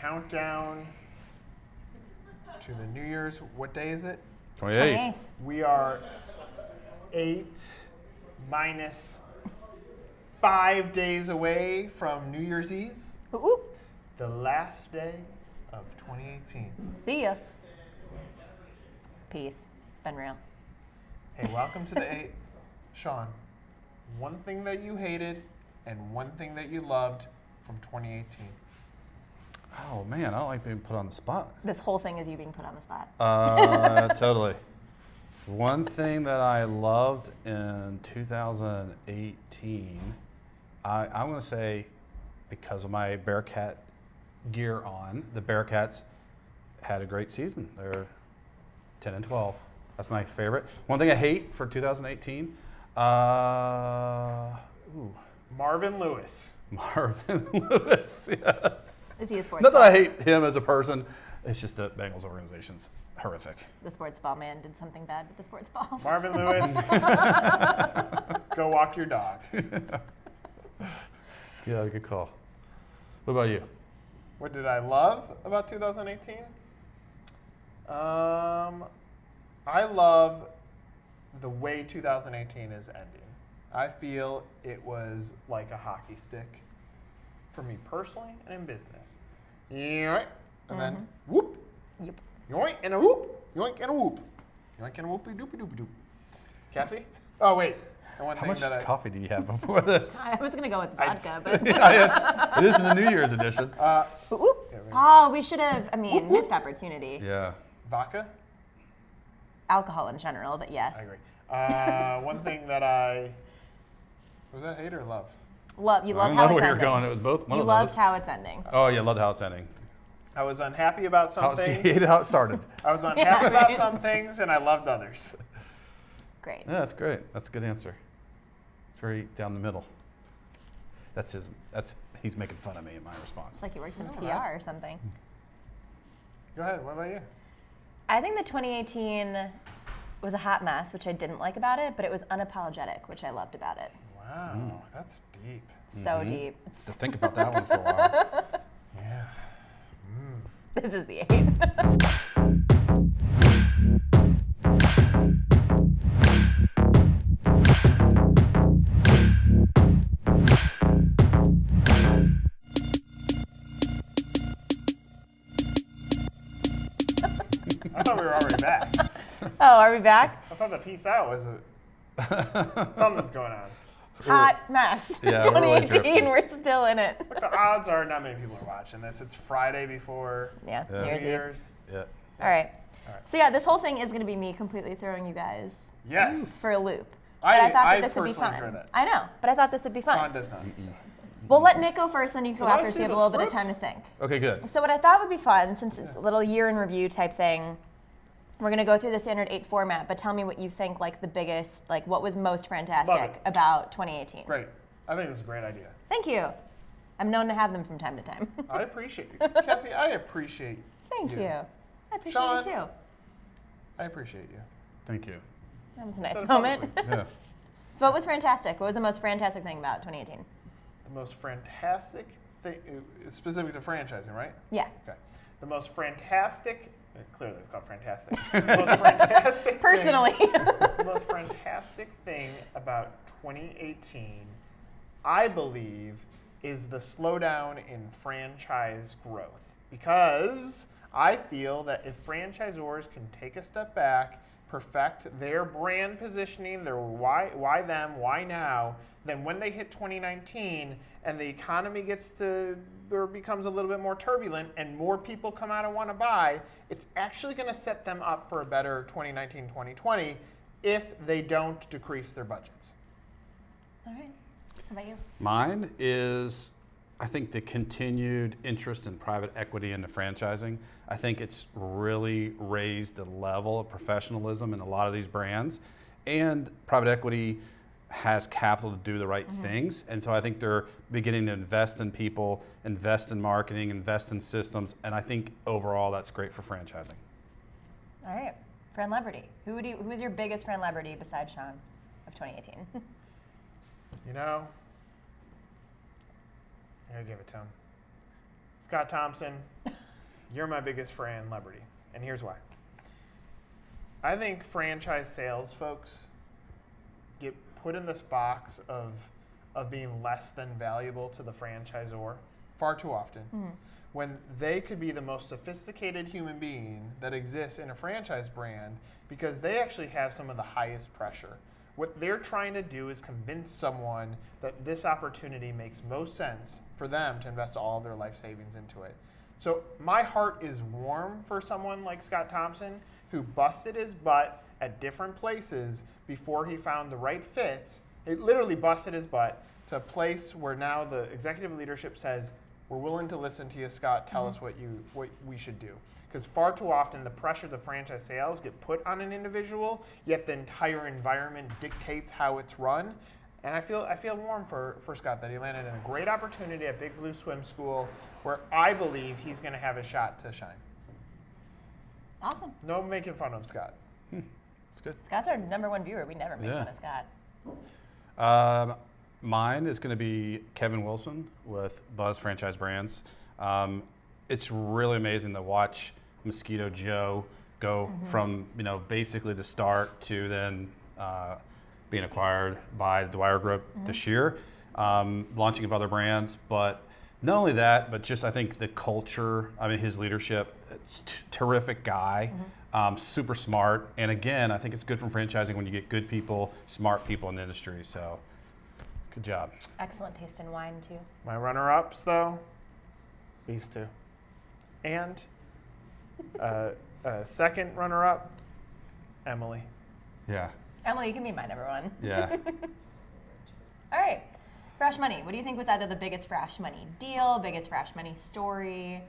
countdown to the New Year's. What day is it? 28th. We are 8 minus 5 days away from New Year's Eve, Ooh, the last day of 2018. see ya. Peace. It's been real. Hey, welcome to the 8. Sean, one thing that you hated and one thing that you loved from 2018. Oh man, I don't like being put on the spot. This whole thing is you being put on the spot. Totally. One thing that I loved in 2018, I'm going to say, because of my Bearcat gear on, the Bearcats had a great season. They're 10-12. That's my favorite. One thing I hate for 2018, Marvin Lewis. Marvin Lewis. Yes. Is he a sports Not that ball? I hate him as a person. It's just the Bengals organization's horrific. The sports ball man did something bad with the sports balls. Marvin Lewis, go walk your dog. Yeah, good call. What about you? What did I love about 2018? I love the way 2018 is ending. I feel it was like a hockey stick for me personally and in business. Yoink, and then whoop. Yep. Yoink and a whoop. Yoink and a whoop. Yoink and a whoopie doopie doopie doop. Cassie? Oh, wait. And one How thing much that coffee do you have before this? I was gonna go with vodka, but It is in the New Year's edition. Ooh. Oh, we should have. I mean, missed opportunity. Yeah. Vodka? Alcohol in general, but yes. I agree. One thing that was that hate or love? Love you. I Love don't how know it's where you're ending. going. It was both one You of loved those. how it's ending. Oh yeah, loved how it's ending. I was unhappy about some I things. hated how it started. I was unhappy about right. some things, and I loved others. Great. Yeah, that's great. That's a good answer. It's very down the middle. He's making fun of me in my response. It's like he works in No, PR right. or something. Go ahead. What about you? I think the 2018 was a hot mess, which I didn't like about it, but it was unapologetic, which I loved about it. Wow, that's deep. So deep. To think about that one for a while. Yeah. This is the 8. I thought we were already back. Oh, are we back? I thought the peace out was something's going on. Hot mess. Yeah, we're really 2018, drifting. we're still in it. But the odds are not many people are watching this. It's Friday before Yeah, Yeah. New Year's New Eve. Year's. Yeah. All right. All right. So yeah, this whole thing is going to be me completely throwing you guys Yes. for a loop. I- But I thought I that this would be personally fun. enjoy that. I know, but I thought this would be fun. Sean does not. We'll let Nick go first, then you can go Can I after, so see you have a the little bit of script? time to think. Okay, good. So what I thought would be fun, since it's a little year in review type thing, we're gonna go through the standard 8 format, but tell me what you think, like the biggest, like what was most Love fantastic it. about 2018. Great. I think it's a great idea. Thank you. I'm known to have them from time to time. I appreciate you. Cassie, I appreciate Thank you. I appreciate Sean. you too. I appreciate you. Thank you. That was a nice Said it moment. publicly. Yeah. So what was fantastic? What was the most fantastic thing about 2018? The most fantastic thing, it's specific to franchising, right? Yeah. Okay. The most fantastic, clearly it's called fantastic. The most fantastic Personally. The most fantastic thing about 2018, I believe, is the slowdown in franchise growth. Because I feel that if franchisors can take a step back, perfect their brand positioning, their why them, why now, then when they hit 2019 and the economy gets to or becomes a little bit more turbulent and more people come out and want to buy, it's actually going to set them up for a better 2019-2020 if they don't decrease their budgets. All right. How about you? Mine is, I think, the continued interest in private equity into franchising. I think it's really raised the level of professionalism in a lot of these brands. And private equity has capital to do the right things. And so I think they're beginning to invest in people, invest in marketing, invest in systems. And I think overall that's great for franchising. All right. Friend Leberty. Who is your biggest Friend Leberty besides Sean of 2018? You know, I gotta give it to him. Scott Thompson, you're my biggest Fran celebrity, and here's why. I think franchise sales folks get put in this box of being less than valuable to the franchisor far too often, when they could be the most sophisticated human being that exists in a franchise brand because they actually have some of the highest pressure. What they're trying to do is convince someone that this opportunity makes most sense for them to invest all of their life savings into it. So my heart is warm for someone like Scott Thompson, who busted his butt at different places before he found the right fit. It literally busted his butt to a place where now the executive leadership says, we're willing to listen to you, Scott. Tell us what we should do. Because far too often the pressures of franchise sales get put on an individual, yet the entire environment dictates how it's run. And I feel warm for Scott that he landed in a great opportunity at Big Blue Swim School, where I believe he's going to have a shot to shine. Awesome. No making fun of Scott. It's good. Scott's our #1 viewer. We never make Yeah. fun of Scott. Mine is going to be Kevin Wilson with Buzz Franchise Brands. It's really amazing to watch Mosquito Joe go from basically the start to then being acquired by the Dwyer Group this year, launching of other brands. But not only that, but just I think the culture. I mean, his leadership. Terrific guy, super smart, and again, I think it's good from franchising when you get good people, smart people in the industry. So, good job. Excellent taste in wine too. My runner-ups, though, these two. And second runner-up, Emily. Yeah. Emily, you can be my #1. Yeah. All right. Fresh Money. What do you think was either the biggest Fresh Money deal, biggest Fresh Money story?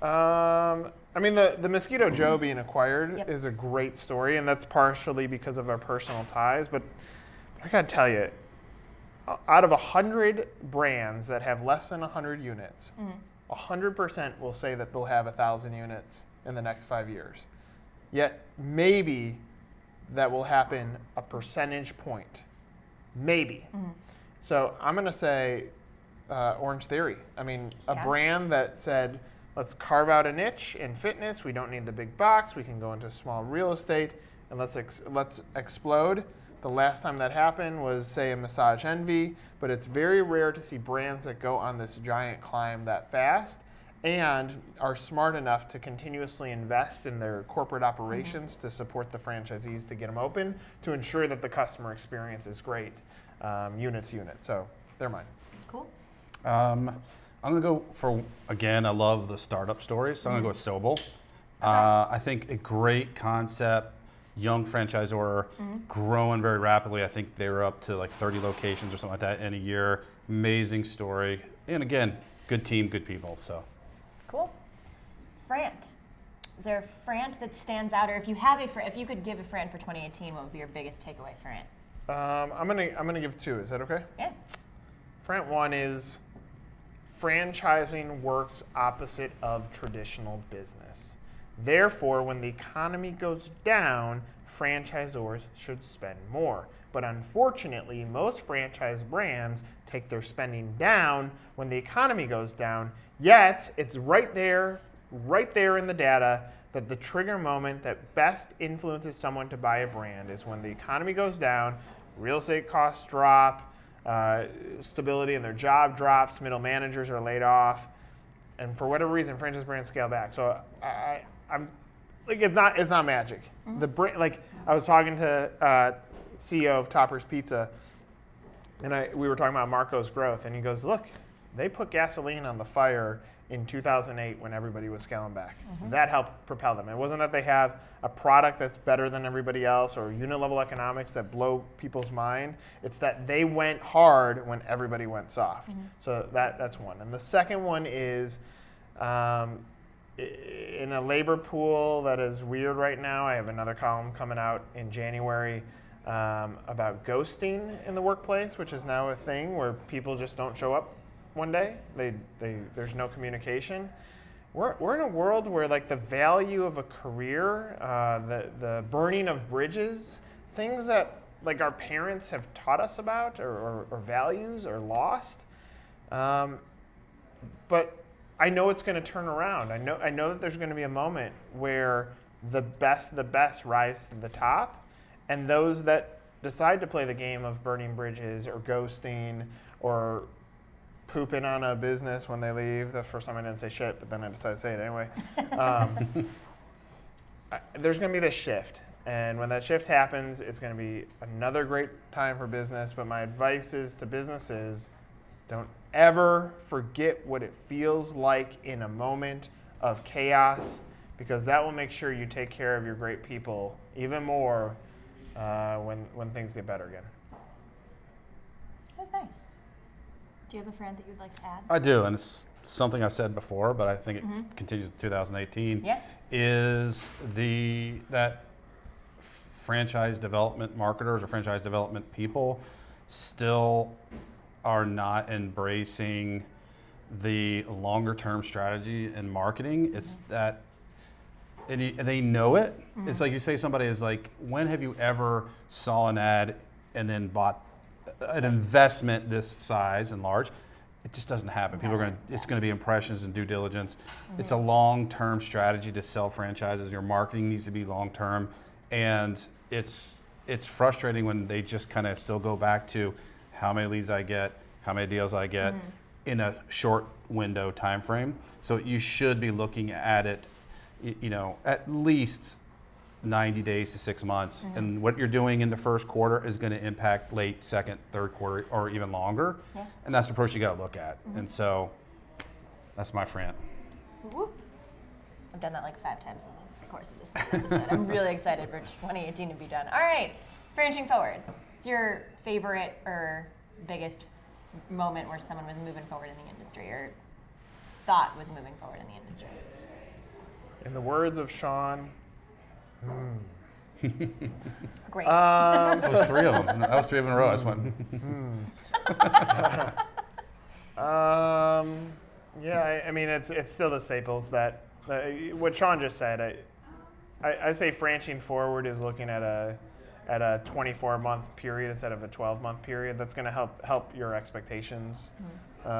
I mean, the Mosquito Joe being acquired Yep. is a great story, and that's partially because of our personal ties. But I gotta tell you, out of 100 brands that have less than 100 units, 100% will say that they'll have 1,000 units in the next 5 years. Yet maybe that will happen a percentage point, maybe. So I'm gonna say Orange Theory. I mean, a Yeah. brand that said, let's carve out a niche in fitness. We don't need the big box. We can go into small real estate, and let's explode. The last time that happened was, say, a Massage Envy, but it's very rare to see brands that go on this giant climb that fast and are smart enough to continuously invest in their corporate operations to support the franchisees to get them open, to ensure that the customer experience is great, unit to unit. So they're mine. Cool. I'm going to go for, again, I love the startup stories, so I'm going to go with Sobel. I think a great concept, young franchisor, growing very rapidly. I think they were up to like 30 locations or something like that in a year. Amazing story. And again, good team, good people. So. Cool. Frant. Is there a Frant that stands out, or if you have if you could give a Frant for 2018, what would be your biggest takeaway Frant? I'm gonna give 2. Is that okay? Yeah. Front 1 is franchising works opposite of traditional business. Therefore, when the economy goes down, franchisors should spend more. But unfortunately, most franchise brands take their spending down when the economy goes down, yet it's right there in the data that the trigger moment that best influences someone to buy a brand is when the economy goes down, real estate costs drop, stability in their job drops, middle managers are laid off, and for whatever reason, franchise brands scale back. So I'm like, it's not magic. The brand, like I was talking to CEO of Topper's Pizza, and we were talking about Marco's growth, and he goes, look, they put gasoline on the fire in 2008 when everybody was scaling back. That helped propel them. It wasn't that they have a product that's better than everybody else or unit level economics that blow people's mind. It's that they went hard when everybody went soft. So that's one. And the second one is in a labor pool that is weird right now. I have another column coming out in January about ghosting in the workplace, which is now a thing where people just don't show up one day. There's no communication. We're in a world where like the value of a career, the burning of bridges, things that like our parents have taught us about or values are lost. But I know it's going to turn around. I know that there's going to be a moment where the best of the best rise to the top, and those that decide to play the game of burning bridges or ghosting or pooping on a business when they leave. The first time I didn't say shit, but then I decided to say it anyway. There's going to be this shift. And when that shift happens, it's going to be another great time for business. But my advice is to businesses, don't ever forget what it feels like in a moment of chaos, because that will make sure you take care of your great people even more when things get better again. That's nice. Do you have a friend that you'd like to add? I do, and it's something I've said before, but I think it continues in 2018. Yeah. Is that franchise development marketers or franchise development people still are not embracing the longer term strategy in marketing. It's that, and they know it. It's like you say somebody is like, when have you ever saw an ad and then bought an investment this size and large? It just doesn't happen. People are it's going to be impressions and due diligence. It's a long-term strategy to sell franchises. Your marketing needs to be long-term, and it's frustrating when they just kind of still go back to how many leads I get, how many deals I get in a short window time frame. So you should be looking at it, at least 90 days to 6 months. And what you're doing in the first quarter is going to impact late second, third quarter, or even longer. Yeah. And that's the approach you got to look at. And so that's my rant. Whoop. I've done that like 5 times in the course of this episode. I'm really excited for 2018 to be done. All right, branching forward. What's your favorite or biggest moment where someone was moving forward in the industry or thought was moving forward in the industry? In the words of Sean, Great. That was 3 of them. That was 3 of them in a row. I just went. Yeah, I mean, it's still the staples that what Sean just said. I say branching forward is looking at a 24-month period instead of a 12-month period. That's going to help your expectations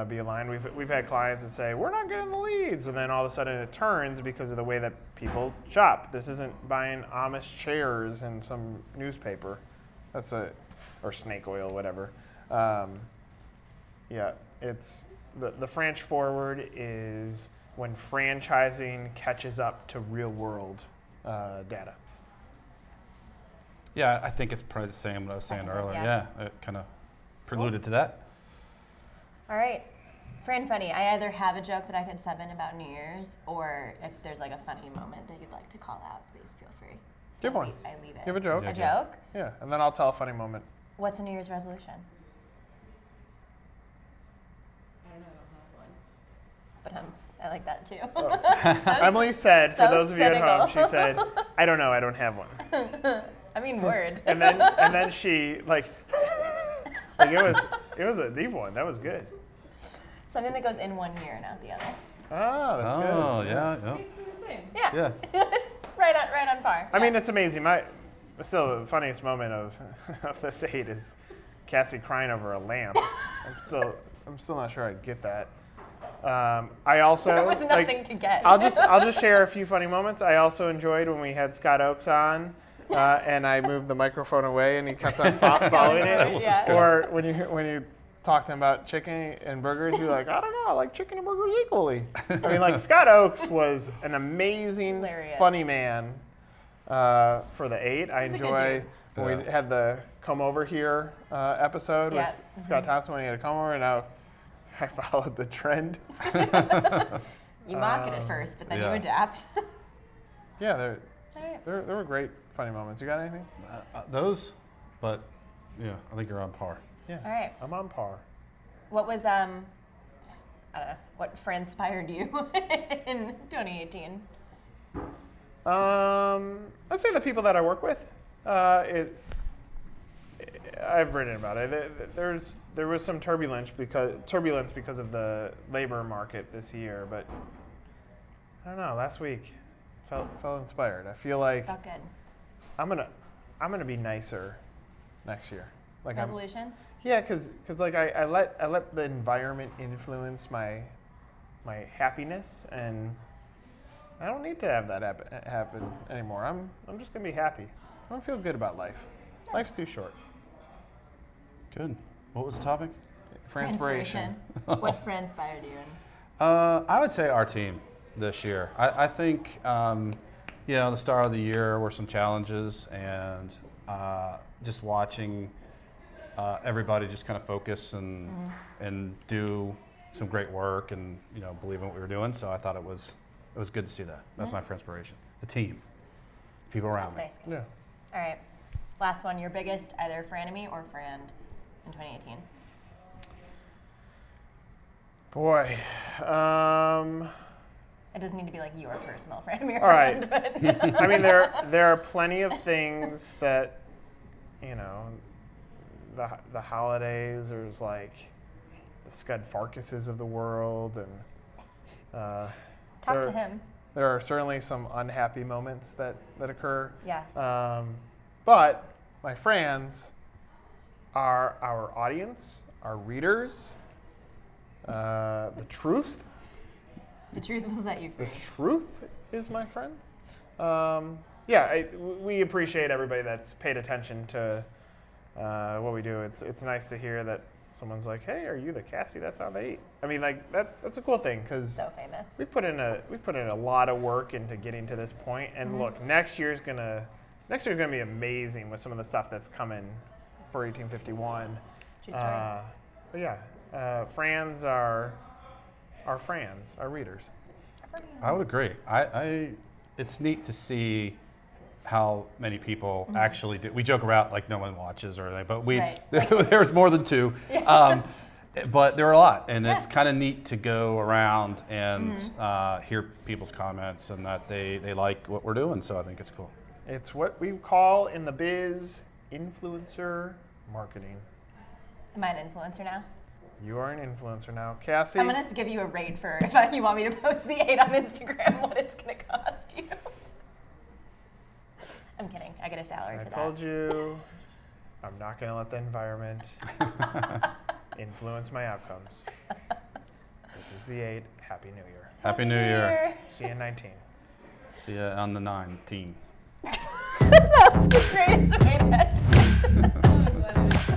be aligned. We've had clients that say, we're not getting the leads, and then all of a sudden it turns because of the way that people shop. This isn't buying Amish chairs in some newspaper. Or snake oil, whatever. Yeah, it's the branch forward is when franchising catches up to real world data. Yeah, I think it's probably the same what I was saying earlier. Yeah, it kind of preluded to that. All right. Fran Funny, I either have a joke that I could sub in about New Year's, or if there's like a funny moment that you'd like to call out, please feel free. Give one. I leave it. Give a joke. A joke? Yeah, and then I'll tell a funny moment. What's a New Year's resolution? But I like that too. Emily said, for so those of you at home, cynical. she said, I don't know, I don't have one. I mean, word. And then she like it was a deep one. That was good. Something that goes in one ear and out the other. Ah, that's good. Oh, yeah. Basically the same. Yeah. It's right on par. I mean, it's amazing. Still, the funniest moment of this 8 is Cassie crying over a lamp. I'm still not sure I get that. I also there was nothing to get. I'll just share a few funny moments. I also enjoyed when we had Scott Oakes on, and I moved the microphone away, and he kept on following it. Yeah. Or when you talked to him about chicken and burgers, you're like, I don't know, I like chicken and burgers equally. I mean, like Scott Oakes was an amazing, Hilarious. funny man for the 8. I enjoy when we had the Come Over Here episode with Scott Thompson when he had to come over, and now I followed the trend. You mock it at first, but then you adapt. Yeah, Alright. there were great funny moments. You got anything? Those, but yeah, I think you're on par. Yeah. All right. I'm on par. What was I don't know, what inspired you in 2018? I'd say the people that I work with. I've written about it. There was some turbulence because of the labor market this year, but I don't know. Last week felt inspired. I feel like Felt good. I'm gonna be nicer next year. Like Resolution? Yeah, because like I let the environment influence my my happiness, and I don't need to have that happen anymore. I'm just gonna be happy. I don't feel good about life. Life's too short. Good. What was the topic? Franspiration. What inspired you? I would say our team this year. I think, the start of the year were some challenges, and just watching everybody just kind of focus and do some great work and believe in what we were doing. So I thought it was good to see that. That's my inspiration. The team, people around That's me. nice. Yeah. All right. Last one. Your biggest either frenemy or friend in 2018. Boy. It doesn't need to be like your personal frenemy or All right. friend, but I mean, there are plenty of things that, the holidays. There's like the Scud Farkases of the world, and talk to him. There are certainly some unhappy moments that occur. Yes. But my friends are our audience, our readers, the truth. The truth will set you The free. truth is my friend. We appreciate everybody that's paid attention to what we do. It's nice to hear that someone's like, "Hey, are you the Cassie? That's how they eat." I mean, like that's a cool thing because So famous. we've put in a lot of work into getting to this point. And look, next year's gonna be amazing with some of the stuff that's coming for 1851. True story. But yeah, Frans are our friends, our readers. I would agree. It's neat to see how many people actually do. We joke around like no one watches or anything, but Right. there's more than two. But there are a lot, and it's kind of neat to go around and hear people's comments and that they like what we're doing. So I think it's cool. It's what we call in the biz influencer marketing. Am I an influencer now? You are an influencer now, Cassie. I'm gonna give you a rate for if you want me to post the 8 on Instagram, what it's gonna cost you. I'm kidding. I get a salary I for told you, I'm not going to let the environment influence my outcomes. This is the 8. Happy New Year. Happy New Year. See you in 19. See you on the 19. That was the greatest way to end.